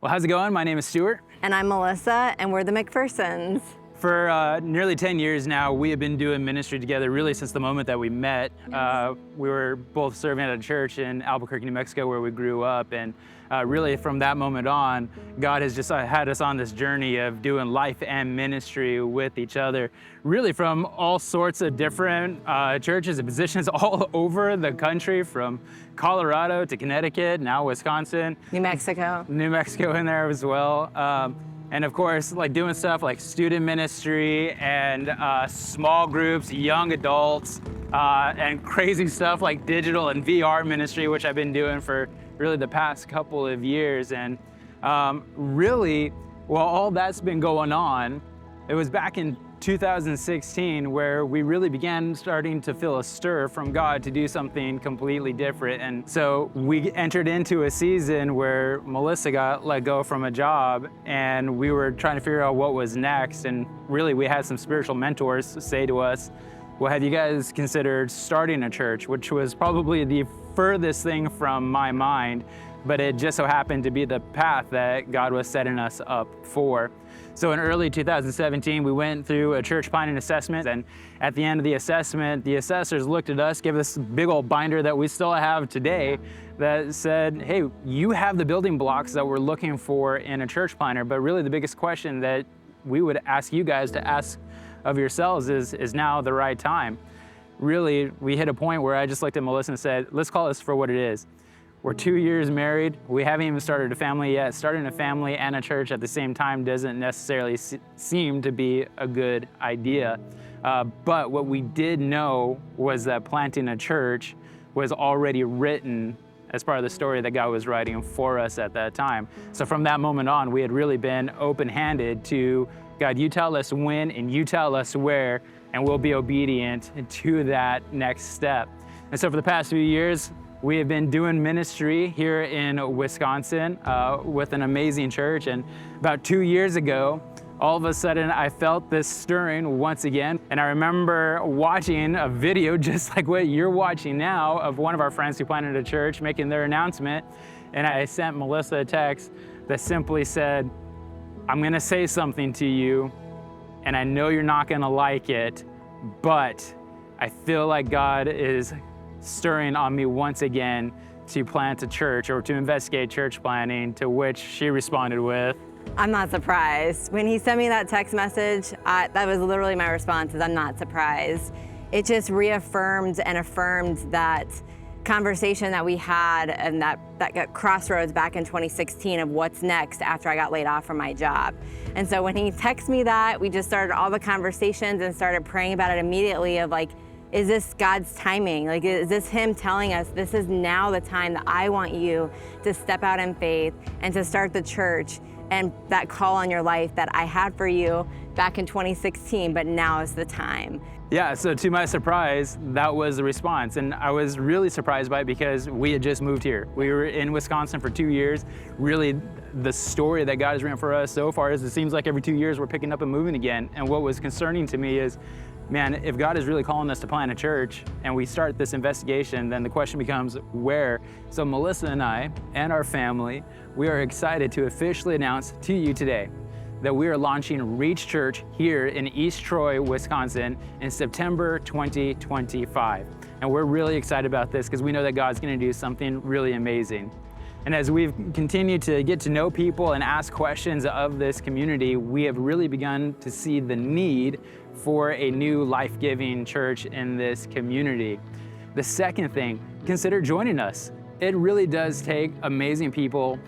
Well, how's it going? My name is Stuart. And I'm Melissa, and we're the McPhersons. For nearly 10 years now, we have been doing ministry together really since the moment that we met. We were both serving at a church in Albuquerque, New Mexico, where we grew up. And really from that moment on, God has just had us on this journey of doing life and ministry with each other, really from all sorts of different churches and positions all over the country, from Colorado to Connecticut, now Wisconsin. New Mexico in there as well. And of course, like doing stuff like student ministry and small groups, young adults, and crazy stuff like digital and VR ministry, which I've been doing for really the past couple of years. And really, while all that's been going on, it was back in 2016 where we really began starting to feel a stir from God to do something completely different. And so we entered into a season where Melissa got let go from a job, and we were trying to figure out what was next. And really we had some spiritual mentors say to us, well, have you guys considered starting a church? Which was probably the furthest thing from my mind, but it just so happened to be the path that God was setting us up for. So in early 2017, we went through a church planning assessment, and at the end of the assessment, the assessors looked at us, gave us this big old binder that we still have today that said, hey, you have the building blocks that we're looking for in a church planner, but really the biggest question that we would ask you guys to ask of yourselves is now the right time? Really, we hit a point where I just looked at Melissa and said, let's call this for what it is. We're 2 years married. We haven't even started a family yet. Starting a family and a church at the same time doesn't necessarily seem to be a good idea. But what we did know was that planting a church was already written as part of the story that God was writing for us at that time. So from that moment on, we had really been open-handed to, God, you tell us when and you tell us where, and we'll be obedient to that next step. And so for the past few years, we have been doing ministry here in Wisconsin with an amazing church. And about 2 years ago, all of a sudden I felt this stirring once again. And I remember watching a video just like what you're watching now of one of our friends who planted a church making their announcement. And I sent Melissa a text that simply said, I'm gonna say something to you, and I know you're not gonna like it, but I feel like God is stirring on me once again to plant a church or to investigate church planting, to which she responded with, I'm not surprised. When he sent me that text message, that was literally my response, is I'm not surprised. It just reaffirmed and affirmed that conversation that we had and that got crossroads back in 2016 of what's next after I got laid off from my job. And so when he texted me that, we just started all the conversations and started praying about it immediately of like, is this God's timing? Like, is this him telling us this is now the time that I want you to step out in faith and to start the church and that call on your life that I had for you back in 2016, but now is the time. Yeah, so to my surprise, that was the response. And I was really surprised by it because we had just moved here. We were in Wisconsin for 2 years. Really, the story that God has written for us so far is it seems like every 2 years we're picking up and moving again. And what was concerning to me is, man, if God is really calling us to plant a church and we start this investigation, then the question becomes where? So Melissa and I and our family, we are excited to officially announce to you today that we are launching Reach Church here in East Troy, Wisconsin in September 2025. And we're really excited about this because we know that God's gonna do something really amazing. And as we've continued to get to know people and ask questions of this community, we have really begun to see the need for a new life-giving church in this community. The second thing, consider joining us. It really does take amazing people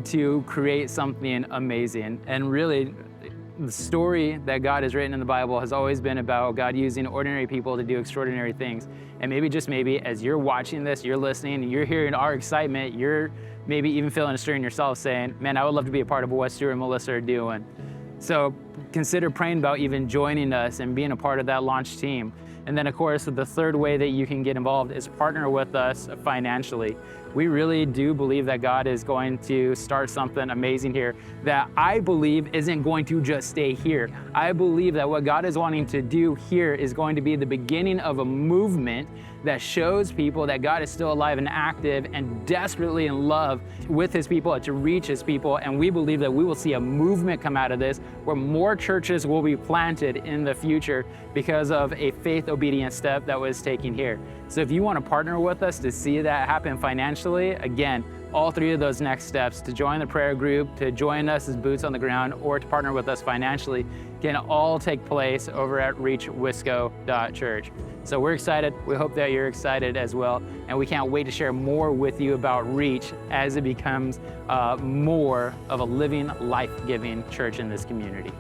to create something amazing. And really, the story that God has written in the Bible has always been about God using ordinary people to do extraordinary things. And maybe, just maybe, as you're watching this, you're listening, and you're hearing our excitement, you're maybe even feeling a stir in yourself saying, man, I would love to be a part of what Stuart and Melissa are doing. So consider praying about even joining us and being a part of that launch team. And then of course, the third way that you can get involved is partner with us financially. We really do believe that God is going to start something amazing here that I believe isn't going to just stay here. I believe that what God is wanting to do here is going to be the beginning of a movement that shows people that God is still alive and active and desperately in love with his people to reach his people. And we believe that we will see a movement come out of this where more churches will be planted in the future because of a faith obedient step that was taken here. So if you want to partner with us to see that happen financially, again, all three of those next steps, to join the prayer group, to join us as boots on the ground, or to partner with us financially, can all take place over at reachwisco.church. So we're excited. We hope that you're excited as well. And we can't wait to share more with you about Reach as it becomes more of a living, life-giving church in this community.